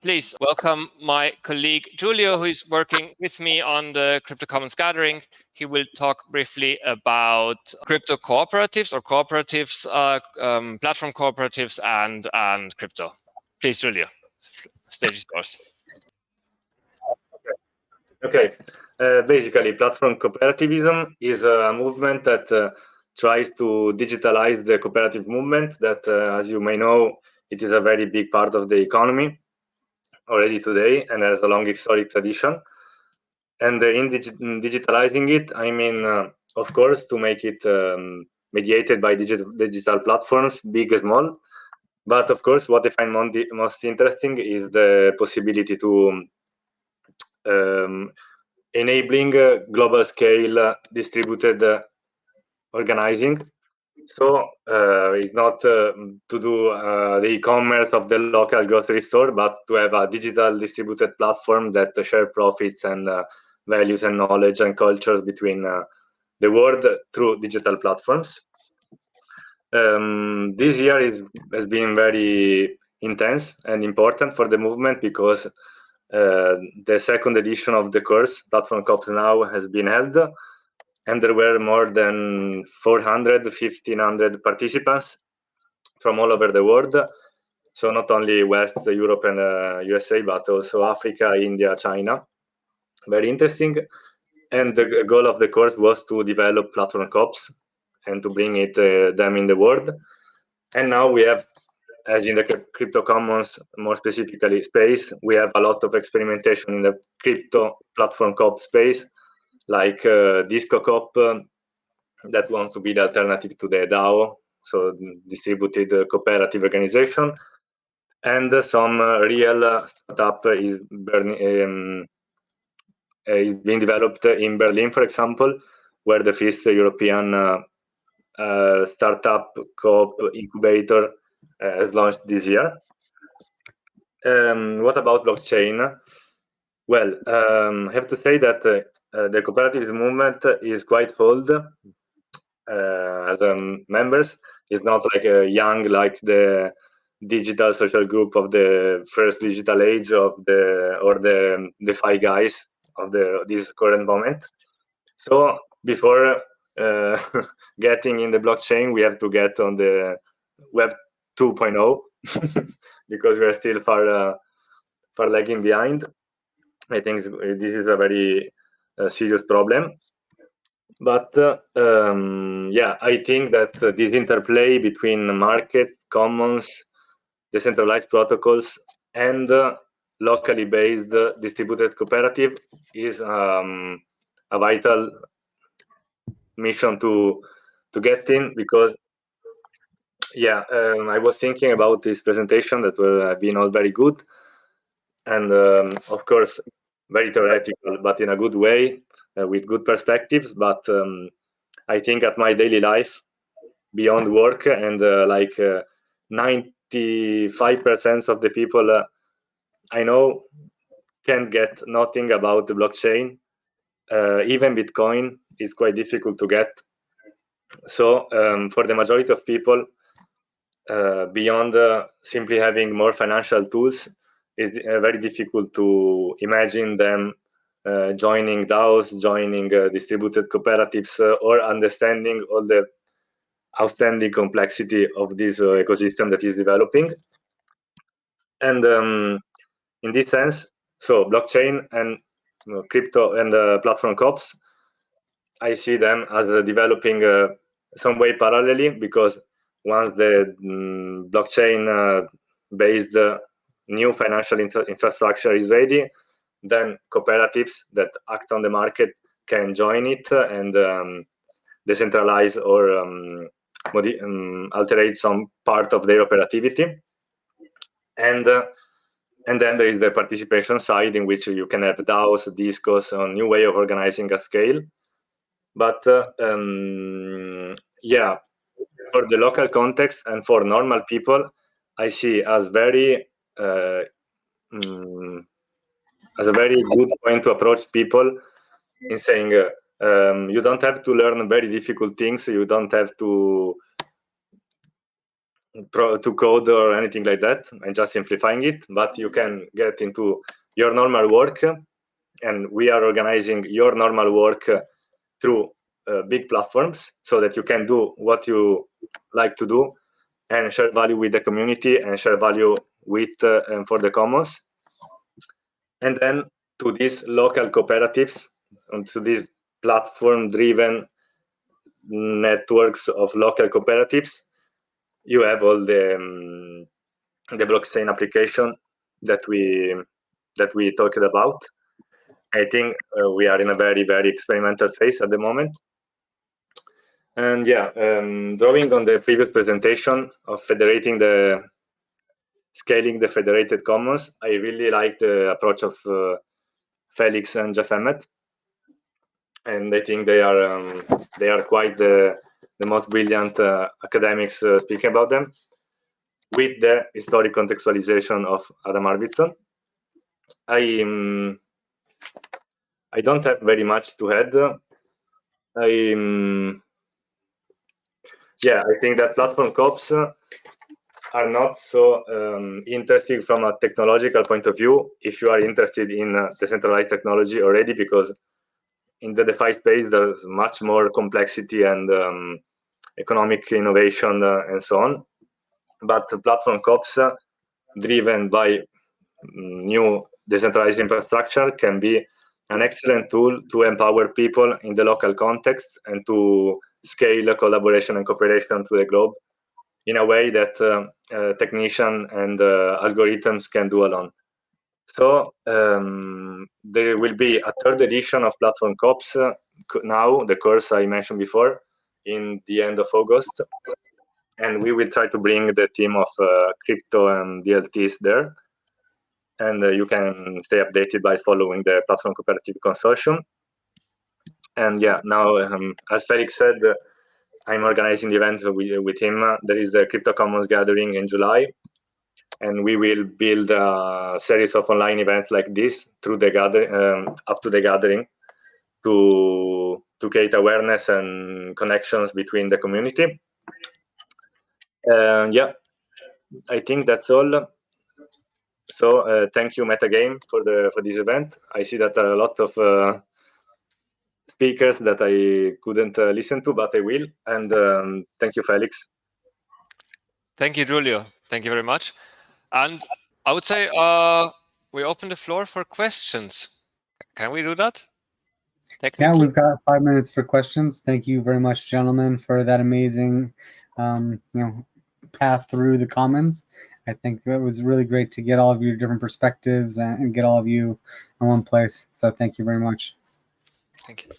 please welcome my colleague Giulio, who is working with me on the Crypto Commons gathering. He will talk briefly about crypto cooperatives or cooperatives, platform cooperatives and crypto. Please, Giulio, stage is yours. Okay. Basically, platform cooperativism is a movement that tries to digitalize the cooperative movement that, as you may know, it is a very big part of the economy already today and has a long historic tradition. And in digitalizing it, I mean, of course, to make it mediated by digital platforms, big and small. But of course, what I find most interesting is the possibility to enabling global scale distributed organizing. So it's not to do the e-commerce of the local grocery store, but to have a digital distributed platform that share profits and values and knowledge and cultures between the world through digital platforms. This year has been very intense and important for the movement because the second edition of the course, Platform COPS Now, has been held, and there were more than 400, 1,500 participants from all over the world. So not only West Europe and USA, but also Africa, India, China. Very interesting. And the goal of the course was to develop platform COPs and to bring them in the world. And now we have, as in the Crypto Commons, more specifically space, we have a lot of experimentation in the crypto platform COP space, like Disco COP, that wants to be the alternative to the DAO, so distributed cooperative organization, and some real startup is being developed in Berlin, for example, where the first European startup co-op incubator has launched this year. What about blockchain? Well, I have to say that the cooperative movement is quite old as members. It's not like young like the digital social group of the first digital age or the DeFi guys of this current moment. So before getting in the blockchain, we have to get on the Web 2.0 because we are still far lagging behind. I think this is a very serious problem. But yeah, I think that this interplay between market, commons, decentralized protocols, and locally based distributed cooperative is a vital mission to get in, because yeah, I was thinking about this presentation that have been all very good and of course very theoretical, but in a good way with good perspectives. But I think at my daily life, beyond work, and like 95% of the people I know can't get nothing about the blockchain. Even Bitcoin is quite difficult to get. So for the majority of people, beyond simply having more financial tools, it's very difficult to imagine them joining DAOs, joining distributed cooperatives, or understanding all the outstanding complexity of this ecosystem that is developing. And in this sense, so blockchain and crypto and platform COPs, I see them as developing some way parallelly, because once the blockchain based new financial infrastructure is ready, then cooperatives that act on the market can join it and decentralize or alterate some part of their operativity. And then there is the participation side, in which you can have DAOs, DISCOs, a new way of organizing at scale. But yeah, for the local context and for normal people, I see as very as a very good point to approach people in saying you don't have to learn very difficult things. You don't have to to code or anything like that. I'm just simplifying it, but you can get into your normal work, and we are organizing your normal work through big platforms so that you can do what you like to do and share value with the community and share value with and for the commons. And then to these local cooperatives and to these platform-driven networks of local cooperatives, you have all the blockchain application that we talked about. I think we are in a very, very experimental phase at the moment. And yeah, drawing on the previous presentation of scaling the federated commons, I really like the approach of Felix and Jeff Emmett, and I think they are quite the most brilliant academics speaking about them, with the historic contextualization of Adam Arvidsson. I don't have very much to add. I think that platform COPs are not so interesting from a technological point of view if you are interested in decentralized technology already, because in the DeFi space there's much more complexity and economic innovation and so on. But platform COPs driven by new decentralized infrastructure can be an excellent tool to empower people in the local context and to scale collaboration and cooperation to the globe in a way that technicians and algorithms can do alone. So there will be a third edition of Platform COPs now, the course I mentioned before, in the end of August. And we will try to bring the team of crypto and DLTs there. And you can stay updated by following the Platform Cooperative Consortium. And yeah, now, as Felix said, I'm organizing the event with him. There is a Crypto Commons gathering in July, and we will build a series of online events like this through the gathering, up to the gathering, to create awareness and connections between the community. Yeah, I think that's all. So thank you, Metagame, for this event. I see that there are a lot of speakers that I couldn't listen to, but I will. And thank you, Felix. Thank you, Giulio. Thank you very much. And I would say we open the floor for questions. Can we do that? Yeah, we've got 5 minutes for questions. Thank you very much, gentlemen, for that amazing, path through the commons. I think it was really great to get all of your different perspectives and get all of you in one place. So thank you very much. Thank you.